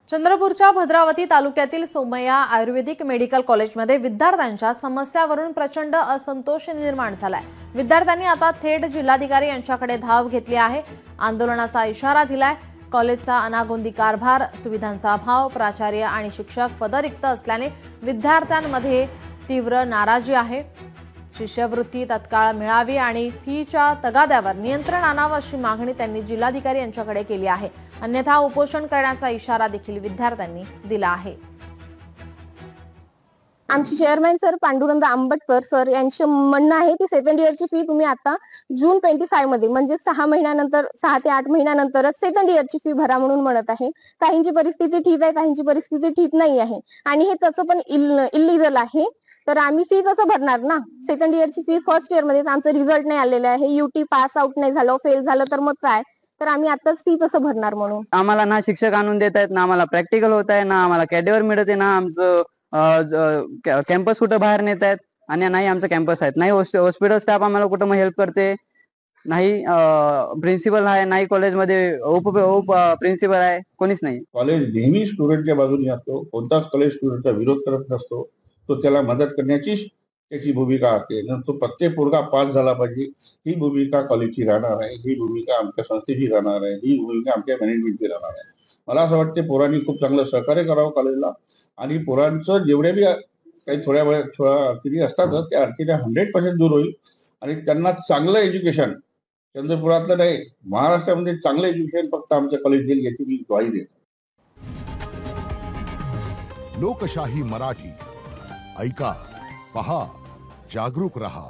चंद्रपूरच्या भद्रावती तालुक्यातील सोमय्या आयुर्वेदिक मेडिकल कॉलेजमध्ये विद्यार्थ्यांच्या समस्यावरून प्रचंड असंतोष निर्माण झालाय। विद्यार्थ्यांनी आता थेट जिल्हाधिकारी यांच्याकडे धाव घेतली आहे। आंदोलनाचा इशारा दिलाय। कॉलेजचा अनागोंदी कारभार, सुविधांचा अभाव, प्राचार्य आणि शिक्षक पद रिक्त असल्याने विद्यार्थ्यांमध्ये तीव्र नाराजी आहे। शिष्यवृत्ती तत्काळ मिळावी आणि फीच्या तगाद्यावर नियंत्रण आणावं अशी मागणी त्यांनी जिल्हाधिकारी यांच्याकडे केली आहे। अन्यथा उपोषण करण्याचा इशारा देखील विद्यार्थ्यांनी दिला आहे। आमचे chairman sir Pandurang Ambatkar sir यांचे म्हणणं आहे की सेकंड इयरची फी तुम्ही आता जून 25 मध्ये म्हणजे 6 महिन्यानंतर 6 ते 8 महिन्यानंतरच सेकंड इयरची फी भरा म्हणून म्हणत आहे। काहींची परिस्थिती ठीक आहे, काहींची परिस्थिती ठीक नाही आहे आणि हे तसं पण इल्लीगल आहे। तर आम्ही फी कसं भरणार ना? सेकंड इयरची फी फर्स्ट इयर मध्ये आमचं रिझल्ट नाही आलेलं आहे, यूटी पास आउट नाही झालं, फेल झालं तर मग काय? तर आम्ही आताच फी कसं भरणार म्हणून आम्हाला ना शिक्षक आणून देत आहेत, ना आम्हाला प्रॅक्टिकल होत आहे, ना आम्हाला कॅडेवर मिळत आहे, ना आमचं कॅम्पस कुठं बाहेर नेत आहेत आणि नाही आमचं कॅम्पस आहेत, नाही हॉस्पिटल स्टाफ आम्हाला कुठं मग हेल्प करते, नाही प्रिन्सिपल आहे, नाही कॉलेजमध्ये उप प्रिन्सिपल आहे, कोणीच नाही। कॉलेज नेहमी स्टुडंटच्या बाजूने असतो, कोणताच कॉलेज स्टुडंटचा विरोध करत नसतो। तो त्याला मदत करण्याची त्याची भूमिका असते। तो प्रत्येक पोरगा पास झाला पाहिजे ही भूमिका कॉलेजची राहणार आहे, ही भूमिका आमच्या संस्थेची राहणार आहे, ही भूमिका आमच्या मॅनेजमेंटची राहणार आहे। मला असं वाटतं पोरांनी खूप चांगलं सहकार्य करावं कॉलेजला आणि पोरांचं जेवढे बी काही थोड्या अडचणी असतात त्या अडचणी 100% दूर होईल आणि त्यांना चांगलं एज्युकेशन चंद्रपुरातलं नाही महाराष्ट्रामध्ये चांगलं एज्युकेशन फक्त आमच्या कॉलेज देईल याची मी ग्वाही देतो। लोकशाही मराठी ऐका, पहा, जागरूक रहा।